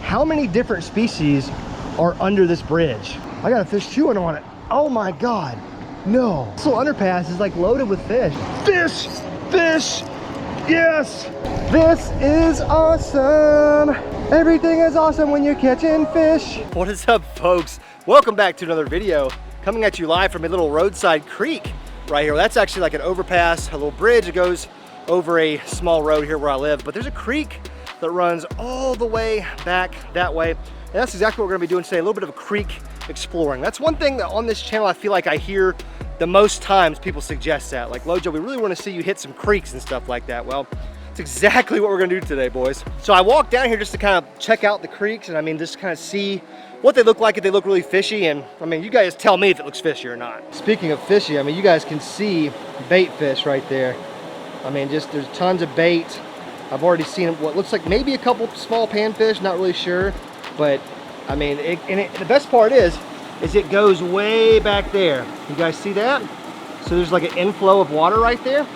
how many different species are under this bridge. I got a fish chewing on it. Oh my God, no. This little underpass is like loaded with fish. Fish, fish, yes. This is awesome. Everything is awesome when you're catching fish. What is up, folks? Welcome back to another video. Coming at you live from a little roadside creek right here. That's actually like an overpass, a little bridge that goes over a small road here where I live. But there's a creek that runs all the way back that way. And that's exactly what we're gonna be doing today, a little bit of a creek exploring. That's one thing that on this channel I feel like I hear the most times people suggest that. Like, Lojo, we really wanna see you hit some creeks and stuff like that. Well, it's exactly what we're gonna do today, boys. So I walked down here just to kind of check out the creeks and I mean, just kind of see what they look like, if they look really fishy. And I mean, you guys tell me if it looks fishy or not. Speaking of fishy, I mean, you guys can see bait fish right there. I mean, just there's tons of bait. I've already seen what looks like maybe a couple small panfish, not really sure. But I mean, the best part is it goes way back there. You guys see that? So there's like an inflow of water right there.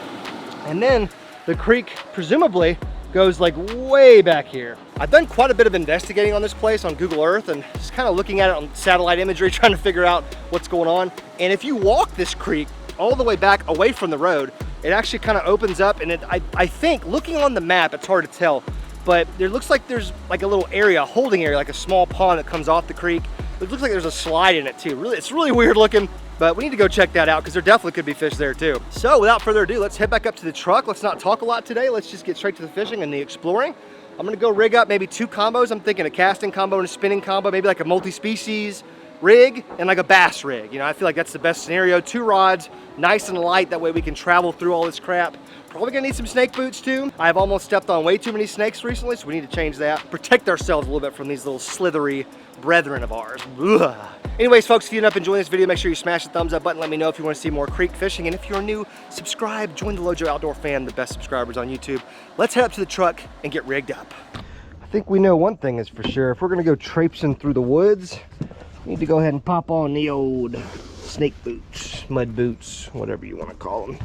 And then the creek presumably goes like way back here. I've done quite a bit of investigating on this place on Google Earth and just kind of looking at it on satellite imagery, trying to figure out what's going on. And if you walk this creek all the way back away from the road, it actually kind of opens up, and I think, looking on the map, it's hard to tell, but it looks like there's like a little area, a holding area, like a small pond that comes off the creek. It looks like there's a slide in it too. Really, it's really weird looking, but we need to go check that out because there definitely could be fish there too. So without further ado, let's head back up to the truck. Let's not talk a lot today. Let's just get straight to the fishing and the exploring. I'm gonna go rig up maybe two combos. I'm thinking a casting combo and a spinning combo, maybe like a multi-species rig and like a bass rig. You know, I feel like that's the best scenario. Two rods, nice and light, that way we can travel through all this crap. Probably gonna need some snake boots too. I've almost stepped on way too many snakes recently, so we need to change that. Protect ourselves a little bit from these little slithery brethren of ours. Ugh. Anyways, folks, if you end up enjoying this video, make sure you smash the thumbs up button. Let me know if you want to see more creek fishing. And if you're new, subscribe, join the Lojo Outdoor Fan, the best subscribers on YouTube. Let's head up to the truck and get rigged up. I think we know one thing is for sure. If we're gonna go traipsing through the woods, we need to go ahead and pop on the old snake boots, mud boots, whatever you want to call them.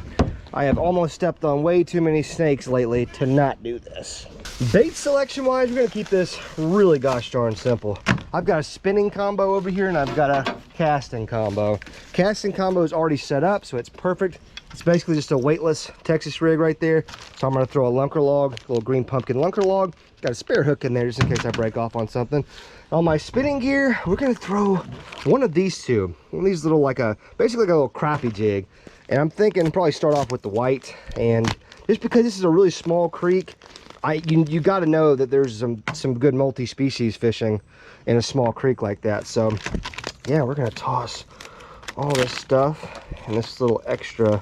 I have almost stepped on way too many snakes lately to not do this. Bait selection wise, we're gonna keep this really gosh darn simple. I've got a spinning combo over here and I've got a casting combo. Casting combo is already set up, so it's perfect. It's basically just a weightless Texas rig right there. So I'm gonna throw a lunker log, a little green pumpkin lunker log. Got a spare hook in there just in case I break off on something. On my spinning gear, we're gonna throw one of these two. One of these little, basically like a little crappie jig. And I'm thinking probably start off with the white. And just because this is a really small creek, you got to know that there's some good multi-species fishing in a small creek like that. So yeah, we're gonna toss all this stuff in this little extra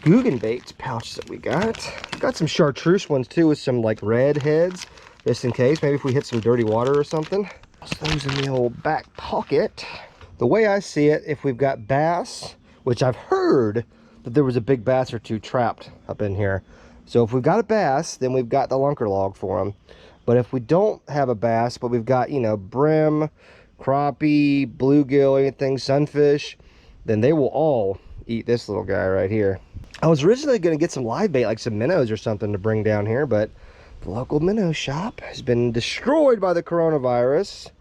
Guggenbait pouch that we got. Got some chartreuse ones too with some like red heads, just in case. Maybe if we hit some dirty water or something. Toss those in the old back pocket. The way I see it, if we've got bass, which I've heard that there was a big bass or two trapped up in here. So if we've got a bass, then we've got the lunker log for them. But if we don't have a bass, but we've got, you know, brim, crappie, bluegill, anything, sunfish, then they will all eat this little guy right here. I was originally going to get some live bait, like some minnows or something to bring down here, but the local minnow shop has been destroyed by the coronavirus.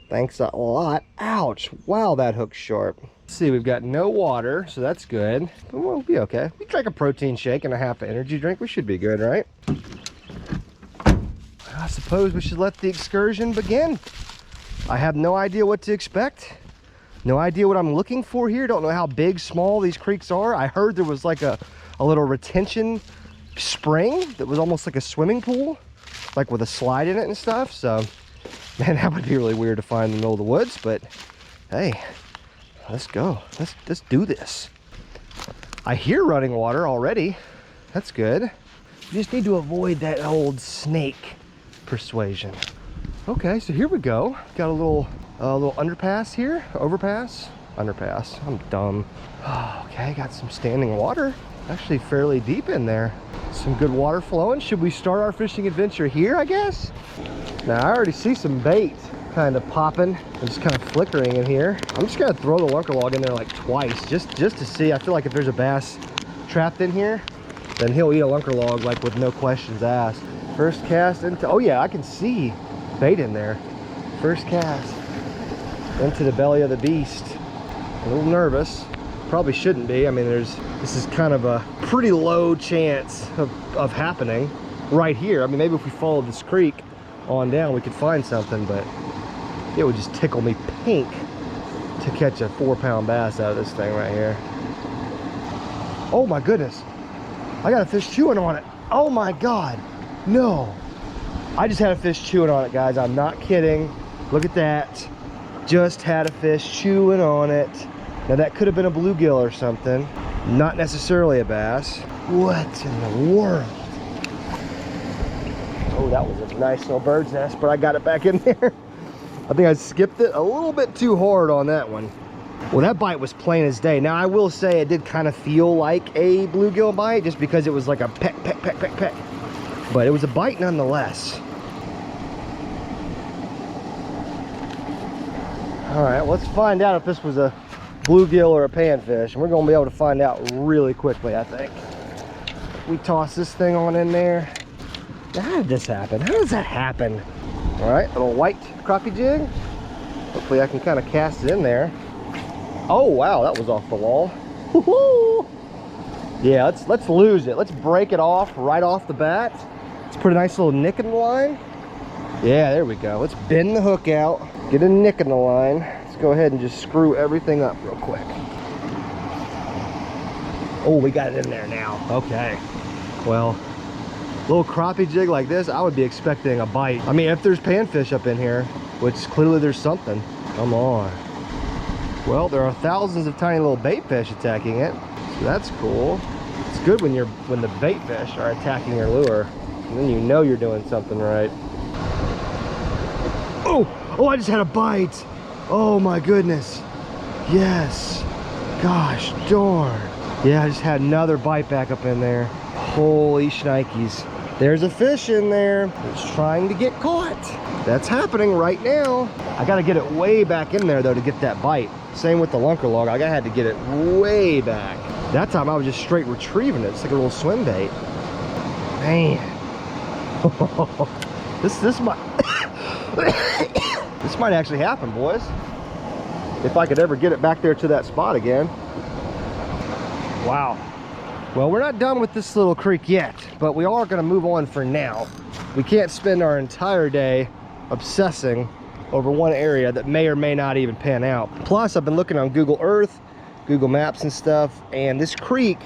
Thanks a lot. Ouch. Wow, that hook's sharp. Let's see, we've got no water, so that's good. But we'll be okay. We drank a protein shake and a half an energy drink. We should be good, right? I suppose we should let the excursion begin. I have no idea what to expect. No idea what I'm looking for here. Don't know how big, small these creeks are. I heard there was like a little retention spring that was almost like a swimming pool, like with a slide in it and stuff. So, man, that would be really weird to find in the middle of the woods, but hey, let's go. Let's do this. I hear running water already. That's good. You just need to avoid that old snake persuasion. Okay, so here we go. Got a little underpass here, underpass. I'm dumb. Okay, got some standing water. Actually fairly deep in there. Some good water flowing. Should we start our fishing adventure here, I guess? Now, I already see some bait kind of popping and just kind of flickering in here. I'm just gonna throw the lunker log in there like twice, just to see. I feel like if there's a bass trapped in here, then he'll eat a lunker log like with no questions asked. First cast into, oh yeah, I can see bait in there. First cast into the belly of the beast. A little nervous. Probably shouldn't be. I mean, this is kind of a pretty low chance of happening right here. I mean, maybe if we followed this creek on down, we could find something, but it would just tickle me pink to catch a 4-pound bass out of this thing right here. Oh my goodness. I got a fish chewing on it. Oh my God. No. I just had a fish chewing on it, guys. I'm not kidding. Look at that. Just had a fish chewing on it. Now that could have been a bluegill or something. Not necessarily a bass. What in the world? Oh, that was a nice little bird's nest, but I got it back in there. I think I skipped it a little bit too hard on that one. Well, that bite was plain as day. Now, I will say it did kind of feel like a bluegill bite just because it was like a peck, peck, peck, peck, peck. But it was a bite nonetheless. All right, let's find out if this was a bluegill or a panfish. And we're gonna be able to find out really quickly, I think. We toss this thing on in there. Now, how did this happen? How does that happen? All right, little white crappie jig. Hopefully I can kind of cast it in there. Oh wow, that was off the wall. Woohoo! Yeah, let's lose it. Let's break it off right off the bat. Let's put a nice little nick in the line. Yeah, there we go. Let's bend the hook out, get a nick in the line. Let's go ahead and just screw everything up real quick. Oh, we got it in there now. Okay. Well, little crappie jig like this, I would be expecting a bite. I mean, if there's panfish up in here, which clearly there's something. Come on. Well, there are thousands of tiny little bait fish attacking it, so that's cool. It's good when the bait fish are attacking your lure, and then you know you're doing something right. Oh, I just had a bite. Oh my goodness. Yes. Gosh darn. Yeah, I just had another bite back up in there. Holy shnikes. There's a fish in there. It's trying to get caught. That's happening right now. I gotta get it way back in there though to get that bite. Same with the lunker log. I had to get it way back. That time I was just straight retrieving it. It's like a little swim bait. Man. This might this might actually happen, boys. If I could ever get it back there to that spot again. Wow. Well, we're not done with this little creek yet, but we are gonna move on for now. We can't spend our entire day obsessing over one area that may or may not even pan out. Plus, I've been looking on Google Earth, Google Maps and stuff, and this creek,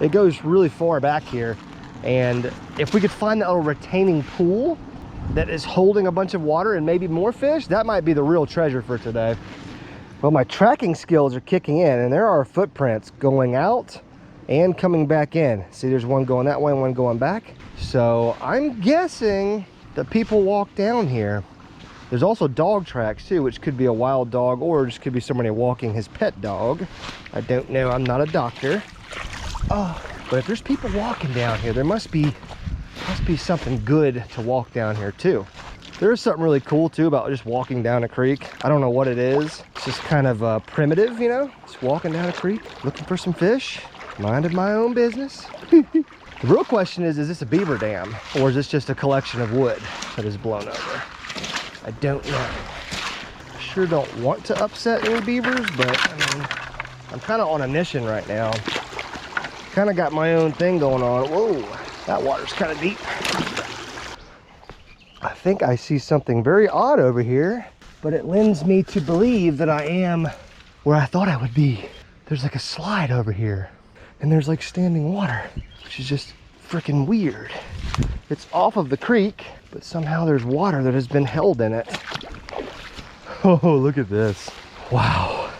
it goes really far back here. And if we could find that little retaining pool that is holding a bunch of water and maybe more fish, that might be the real treasure for today. Well, my tracking skills are kicking in, and there are footprints going out and coming back in. See, there's one going that way and one going back. So I'm guessing that people walk down here. There's also dog tracks too, which could be a wild dog or just could be somebody walking his pet dog. I don't know, I'm not a doctor. Oh, but if there's people walking down here, there must be something good to walk down here too. There's something really cool too about just walking down a creek. I don't know what it is. It's just kind of primitive, you know? Just walking down a creek, looking for some fish, minding my own business. The real question is this a beaver dam or is this just a collection of wood that is blown over? I don't know. I sure don't want to upset any beavers, but I mean, I'm kind of on a mission right now. Kind of got my own thing going on. Whoa, that water's kind of deep. I think I see something very odd over here, but it lends me to believe that I am where I thought I would be. There's like a slide over here, and there's like standing water, which is just freaking weird. It's off of the creek, but somehow there's water that has been held in it. Oh, look at this. Wow.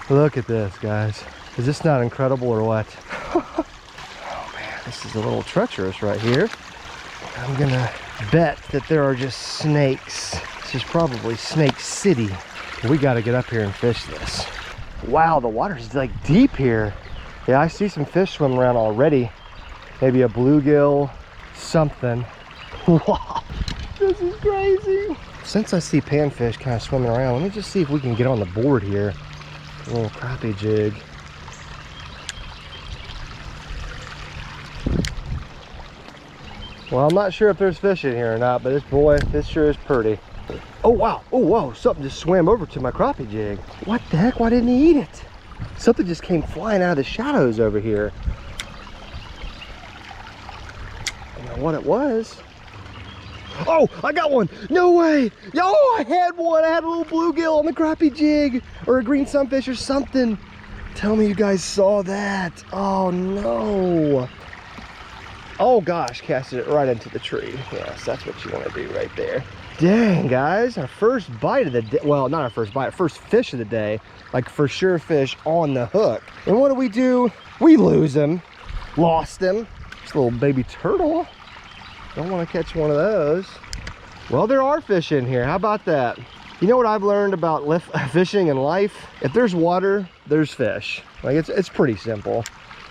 Look at this, guys. Is this not incredible or what? Oh man, this is a little treacherous right here. I'm gonna bet that there are just snakes. This is probably Snake City. We gotta get up here and fish this. Wow, the water's like deep here. Yeah, I see some fish swimming around already. Maybe a bluegill, something. Wow, this is crazy. Since I see panfish kind of swimming around, let me just see if we can get on the board here. A little crappie jig. Well, I'm not sure if there's fish in here or not, but this sure is pretty. Oh, wow. Oh, whoa. Something just swam over to my crappie jig. What the heck? Why didn't he eat it? Something just came flying out of the shadows over here. I don't know what it was. Oh, I got one. No way. Yo, I had one. I had a little bluegill on the crappie jig, or a green sunfish or something. Tell me you guys saw that. Oh, no. Oh, gosh. Casted it right into the tree. Yes, that's what you want to do right there. Dang, guys. Our first bite of the day. Well, not our first bite. First fish of the day. Like, for sure fish on the hook. And what do? We lose him. Lost him. This little baby turtle. Don't want to catch one of those. Well, there are fish in here. How about that? You know what I've learned about fishing in life? If there's water, there's fish. Like, it's pretty simple.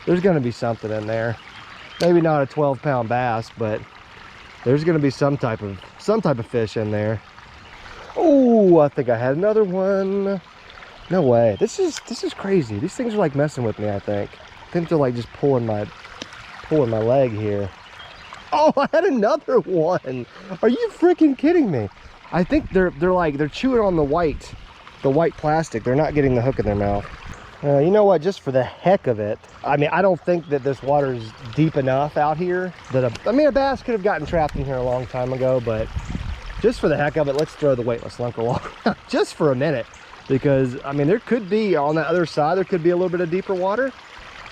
There's going to be something in there. Maybe not a 12-pound bass, but there's going to be some type of fish in there. Oh, I think I had another one. No way. This is crazy. These things are like messing with me, I think. I think they're like just pulling my leg here. Oh, I had another one. Are you freaking kidding me? I think they're chewing on the white plastic. They're not getting the hook in their mouth. You know what? Just for the heck of it, I mean, I don't think that this water is deep enough out here that a bass could have gotten trapped in here a long time ago. But just for the heck of it, let's throw the weightless lunker log just for a minute, because I mean, there could be on that other side, there could be a little bit of deeper water,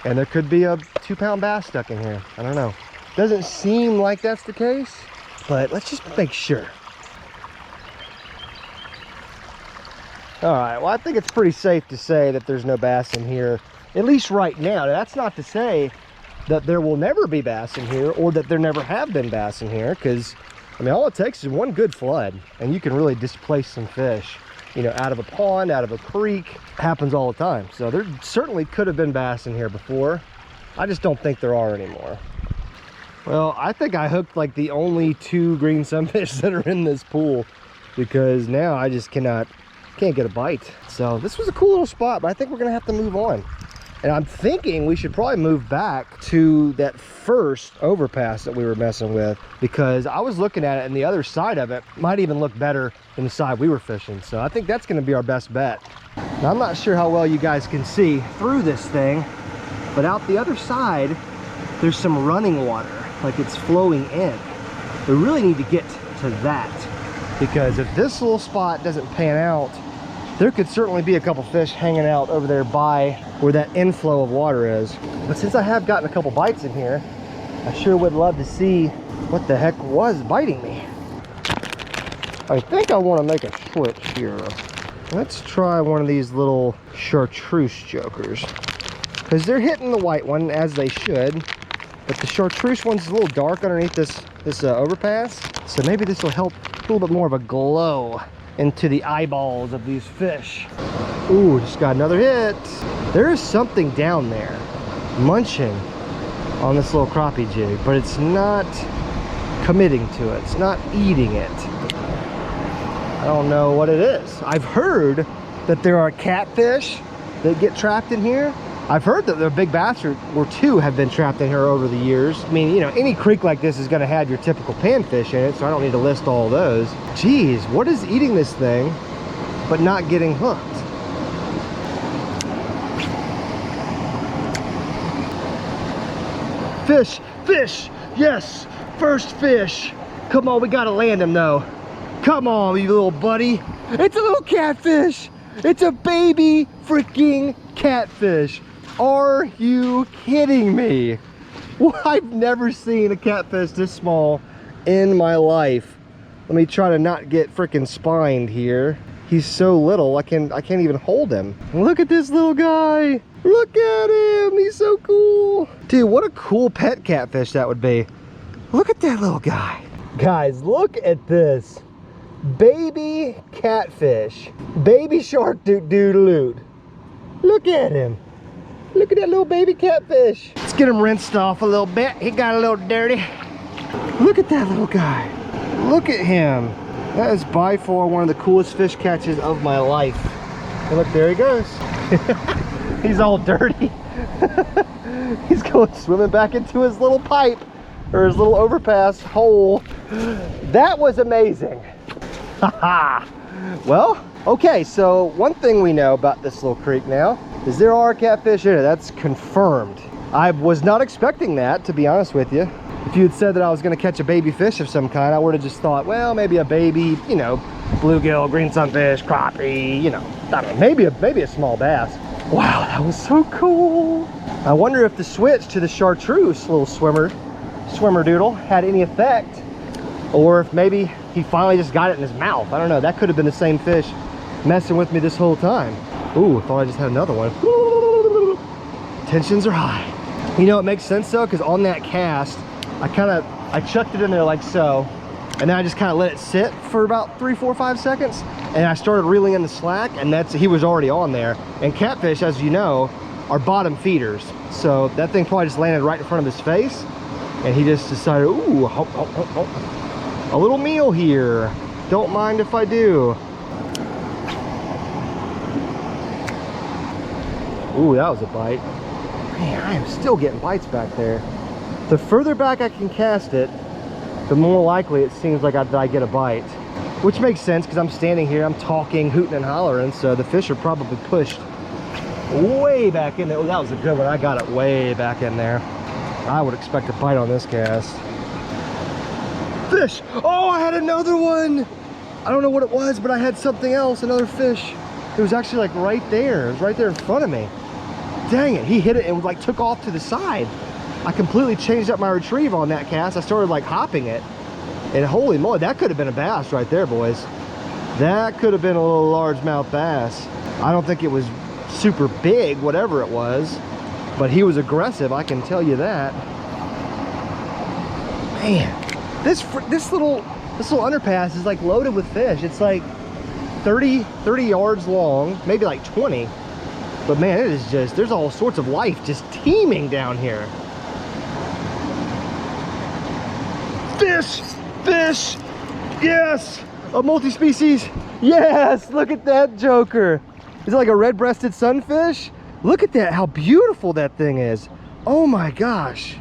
and there could be a 2-pound bass stuck in here. I don't know. Doesn't seem like that's the case, but let's just make sure. All right, well, I think it's pretty safe to say that there's no bass in here, at least right now. That's not to say that there will never be bass in here, or that there never have been bass in here, because, I mean, all it takes is one good flood, and you can really displace some fish, you know, out of a pond, out of a creek. Happens all the time. So there certainly could have been bass in here before. I just don't think there are anymore. Well, I think I hooked like the only 2 green sunfish that are in this pool, because now I just can't get a bite. So this was a cool little spot, but I think we're gonna have to move on. And I'm thinking we should probably move back to that first overpass that we were messing with, because I was looking at it and the other side of it might even look better than the side we were fishing. So I think that's gonna be our best bet. Now, I'm not sure how well you guys can see through this thing, but out the other side, there's some running water. Like it's flowing in. We really need to get to that, because if this little spot doesn't pan out, there could certainly be a couple fish hanging out over there by where that inflow of water is. But since I have gotten a couple bites in here, I sure would love to see what the heck was biting me. I think I want to make a switch here. Let's try one of these little chartreuse jokers, because they're hitting the white one as they should. But the chartreuse one's a little dark underneath this overpass. So maybe this will help a little bit more of a glow into the eyeballs of these fish. Ooh, just got another hit. There is something down there munching on this little crappie jig, but it's not committing to it. It's not eating it. I don't know what it is. I've heard that there are catfish that get trapped in here. I've heard that the big bass or 2 have been trapped in here over the years. I mean, you know, any creek like this is going to have your typical panfish in it, so I don't need to list all those. Geez, what is eating this thing but not getting hooked? Fish, fish, yes, first fish. Come on, we got to land him though. Come on, you little buddy. It's a little catfish. It's a baby freaking catfish. Are you kidding me? Well, I've never seen a catfish this small in my life. Let me try to not get freaking spined here. He's so little, I can't even hold him. Look at this little guy. Look at him, he's so cool. Dude, what a cool pet catfish that would be. Look at that little guy. Guys, look at this. Baby catfish. Baby shark doodaloot. Look at him. Look at that little baby catfish. Let's get him rinsed off a little bit. He got a little dirty. Look at that little guy. Look at him. That is by far one of the coolest fish catches of my life. And look, there he goes. He's all dirty. He's going swimming back into his little pipe, or his little overpass hole. That was amazing. Well, okay, so one thing we know about this little creek now is there are catfish in it. That's confirmed. I was not expecting that, to be honest with you. If you had said that I was going to catch a baby fish of some kind, I would have just thought, well, maybe a baby, you know, bluegill, green sunfish, crappie, you know, I don't know, maybe a small bass. Wow, that was so cool. I wonder if the switch to the chartreuse little swimmer doodle had any effect, or if maybe he finally just got it in his mouth. I don't know. That could have been the same fish messing with me this whole time. Ooh, I thought I just had another one. Tensions are high. You know, it makes sense though, because on that cast, I chucked it in there like so, and then I just kind of let it sit for about 3, 4, 5 seconds, and I started reeling in the slack, and he was already on there. And catfish, as you know, are bottom feeders, so that thing probably just landed right in front of his face, and he just decided, ooh, a little meal here. Don't mind if I do. Ooh, that was a bite. Man, I am still getting bites back there. The further back I can cast it, the more likely it seems like I get a bite. Which makes sense, because I'm standing here, I'm talking, hooting and hollering, so the fish are probably pushed way back in there. Oh, that was a good one. I got it way back in there. I would expect a bite on this cast. Fish! Oh, I had another one! I don't know what it was, but I had something else, another fish. It was actually like right there. It was right there in front of me. Dang it, he hit it and like took off to the side. I completely changed up my retrieve on that cast. I started like hopping it, and holy moly, that could have been a bass right there, boys. That could have been a little largemouth bass. I don't think it was super big, whatever it was, but he was aggressive, I can tell you that. Man, this little underpass is like loaded with fish. It's like 30 yards long, maybe like 20. But man, it is just, there's all sorts of life just teeming down here. Fish, fish, yes, a multi-species, yes, look at that joker. Is it like a red-breasted sunfish? Look at that, how beautiful that thing is. Oh my gosh.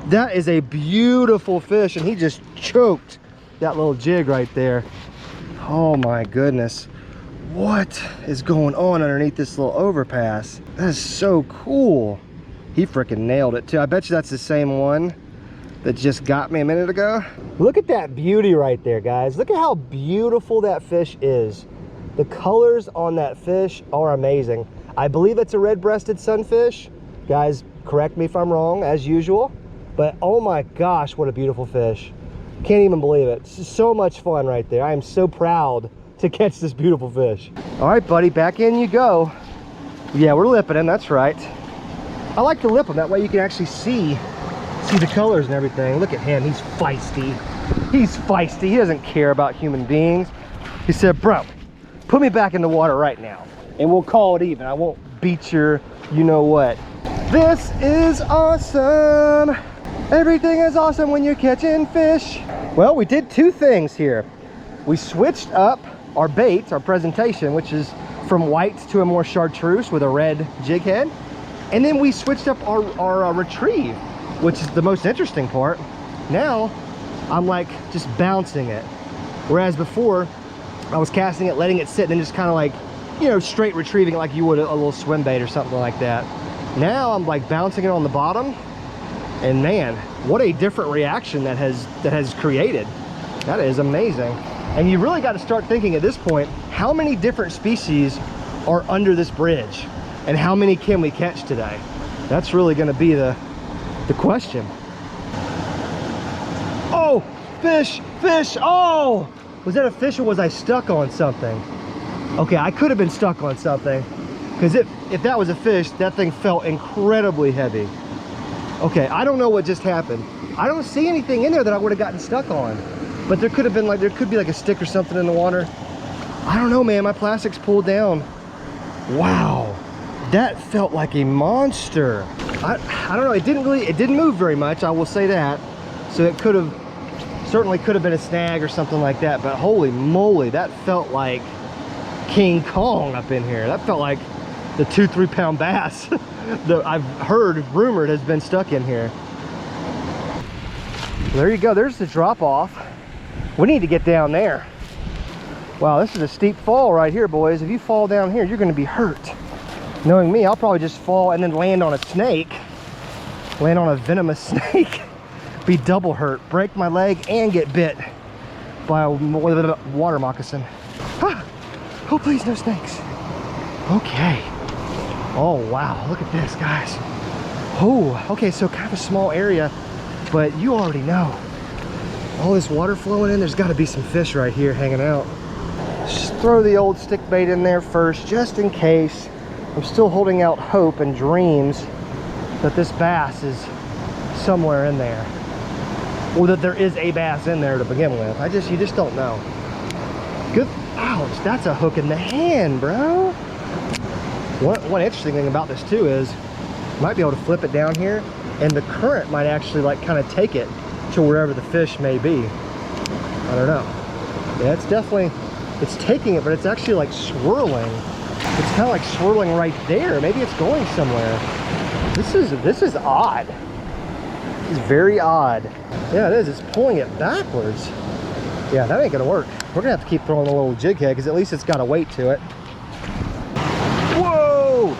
That is a beautiful fish, and he just choked that little jig right there. Oh my goodness. What is going on underneath this little overpass? That is so cool. He freaking nailed it too. I bet you that's the same one that just got me a minute ago. Look at that beauty right there, guys. Look at how beautiful that fish is. The colors on that fish are amazing. I believe it's a red-breasted sunfish. Guys, correct me if I'm wrong, as usual. But oh my gosh, what a beautiful fish. Can't even believe it. It's so much fun right there. I am so proud to catch this beautiful fish. All right, buddy, back in you go. Yeah, we're lipping him, that's right. I like to lip him, that way you can actually see the colors and everything. Look at him, he's feisty. He's feisty, he doesn't care about human beings. He said, bro, put me back in the water right now, and we'll call it even. I won't beat your you-know-what. This is awesome. Everything is awesome when you're catching fish. Well, we did two things here. We switched up our bait, our presentation, which is from white to a more chartreuse with a red jig head. And then we switched up our retrieve, which is the most interesting part. Now, I'm like just bouncing it. Whereas before, I was casting it, letting it sit, and then just kind of like, you know, straight retrieving it like you would a little swim bait or something like that. Now I'm like bouncing it on the bottom, and man, what a different reaction that has created. That is amazing. And you really got to start thinking at this point, how many different species are under this bridge, and how many can we catch today? That's really going to be the question. Oh, fish, fish. Oh, was that a fish or was I stuck on something? Okay, I could have been stuck on something, because if that was a fish, that thing felt incredibly heavy. Okay, I don't know what just happened. I don't see anything in there that I would have gotten stuck on, but there could be like a stick or something in the water. I don't know, man, my plastic's pulled down. Wow, that felt like a monster. I don't know, it didn't move very much, I will say that. So it certainly could have been a snag or something like that, but holy moly, that felt like King Kong up in here. That felt like the 2-3 pound bass that I've heard rumored has been stuck in here. There you go, there's the drop off. We need to get down there. Wow, this is a steep fall right here, boys. If you fall down here, you're gonna be hurt. Knowing me, I'll probably just fall and then land on a snake. Land on a venomous snake. Be double hurt. Break my leg and get bit by a water moccasin. Ah, oh, please, no snakes. Okay. Oh, wow, look at this, guys. Oh, okay, so kind of a small area, but you already know. All this water flowing in, there's gotta be some fish right here hanging out. Just throw the old stick bait in there first, just in case. I'm still holding out hope and dreams that this bass is somewhere in there. Or that there is a bass in there to begin with. You just don't know. Good, ouch, that's a hook in the hand, bro. One interesting thing about this too is, you might be able to flip it down here and the current might actually like kind of take it to wherever the fish may be. I don't know. Yeah, it's definitely, it's taking it, but it's actually like swirling. It's kind of like swirling right there. Maybe it's going somewhere. This is odd. It's very odd. Yeah, it is. It's pulling it backwards. Yeah, that ain't gonna work. We're gonna have to keep throwing a little jig head because at least it's got a weight to it. Whoa!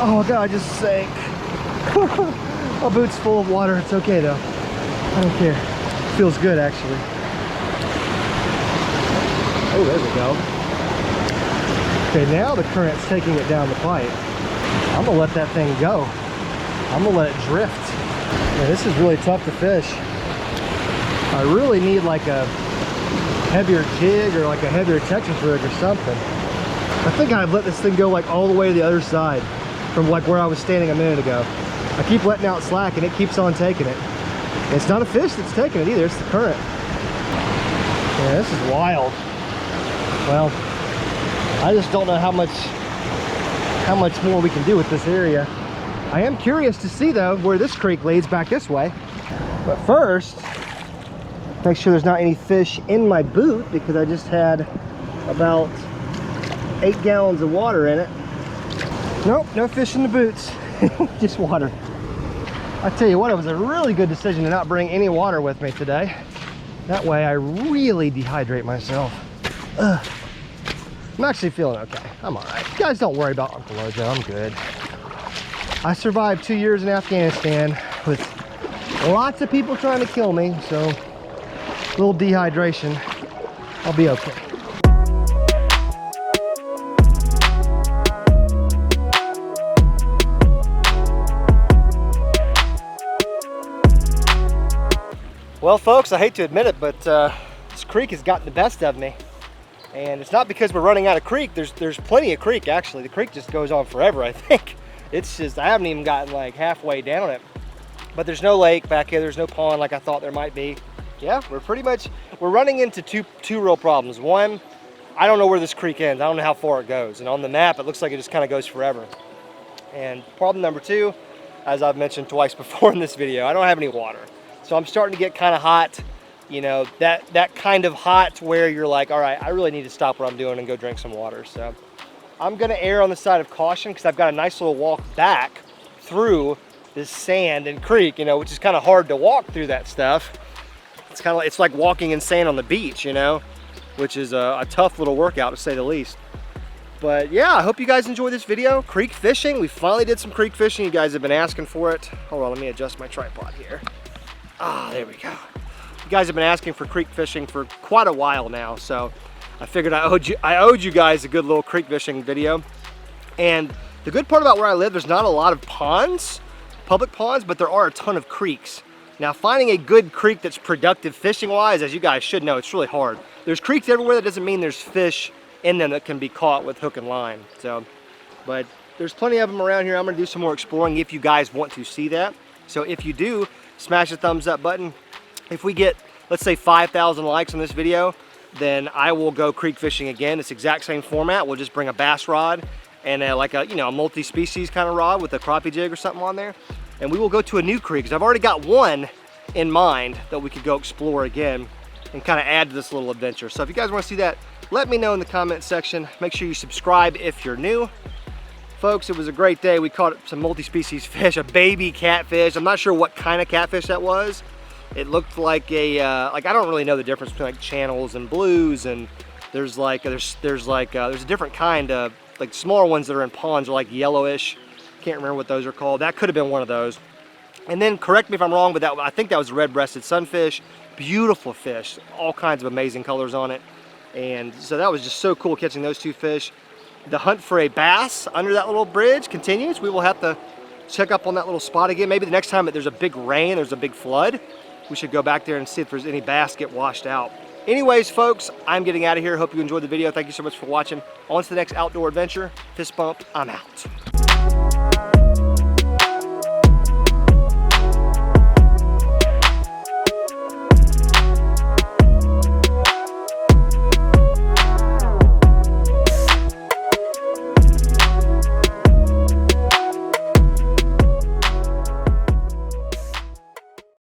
Oh God, I just sank. My boot's full of water. It's okay though. I don't care. It feels good actually. Oh, there we go. Okay, now the current's taking it down the pipe. I'm gonna let that thing go. I'm gonna let it drift. Yeah, this is really tough to fish. I really need like a heavier jig or like a heavier Texas rig or something. I think I've let this thing go like all the way to the other side from like where I was standing a minute ago. I keep letting out slack and it keeps on taking it. It's not a fish that's taking it either, it's the current. Yeah, this is wild. Well, I just don't know how much more we can do with this area. I am curious to see though where this creek leads back this way. But first, make sure there's not any fish in my boot because I just had about 8 gallons of water in it. Nope, no fish in the boots, just water. I tell you what, it was a really good decision to not bring any water with me today. That way I really dehydrate myself. Ugh. I'm actually feeling okay. I'm all right. You guys don't worry about Uncle Lojo, I'm good. I survived 2 years in Afghanistan with lots of people trying to kill me, so a little dehydration, I'll be okay. Well, folks, I hate to admit it, but this creek has gotten the best of me. And it's not because we're running out of creek. There's plenty of creek, actually. The creek just goes on forever, I think. It's just, I haven't even gotten like halfway down it. But there's no lake back here. There's no pond like I thought there might be. Yeah, we're running into two real problems. One, I don't know where this creek ends. I don't know how far it goes. And on the map, it looks like it just kind of goes forever. And problem number two, as I've mentioned twice before in this video, I don't have any water. So I'm starting to get kind of hot, you know, that kind of hot where you're like, all right, I really need to stop what I'm doing and go drink some water. So I'm gonna err on the side of caution because I've got a nice little walk back through this sand and creek, you know, which is kind of hard to walk through that stuff. It's kind of, it's like walking in sand on the beach, you know, which is a tough little workout to say the least. But yeah, I hope you guys enjoyed this video. Creek fishing, we finally did some creek fishing. You guys have been asking for it. Hold on, let me adjust my tripod here. Ah, there we go. You guys have been asking for creek fishing for quite a while now, so I figured I owed you guys a good little creek fishing video. And the good part about where I live, there's not a lot of ponds, public ponds, but there are a ton of creeks. Now, finding a good creek that's productive fishing-wise, as you guys should know, it's really hard. There's creeks everywhere. That doesn't mean there's fish in them that can be caught with hook and line. So, but there's plenty of them around here. I'm gonna do some more exploring if you guys want to see that. So if you do, smash the thumbs up button. If we get, let's say 5,000 likes on this video, then I will go creek fishing again. This exact same format. We'll just bring a bass rod and like a, you know, a multi-species kind of rod with a crappie jig or something on there. And we will go to a new creek, because I've already got one in mind that we could go explore again and kind of add to this little adventure. So if you guys want to see that, let me know in the comment section. Make sure you subscribe if you're new. Folks, it was a great day. We caught some multi-species fish, a baby catfish. I'm not sure what kind of catfish that was. It looked like a, like I don't really know the difference between like channels and blues and There's a different kind of, like smaller ones that are in ponds are like yellowish. Can't remember what those are called. That could have been one of those. And then correct me if I'm wrong, but I think that was a red-breasted sunfish. Beautiful fish, all kinds of amazing colors on it. And so that was just so cool catching those 2 fish. The hunt for a bass under that little bridge continues. We will have to check up on that little spot again. Maybe the next time that there's a big rain, there's a big flood, we should go back there and see if there's any bass get washed out. Anyways, folks, I'm getting out of here. Hope you enjoyed the video. Thank you so much for watching. On to the next outdoor adventure. Fist bump, I'm out.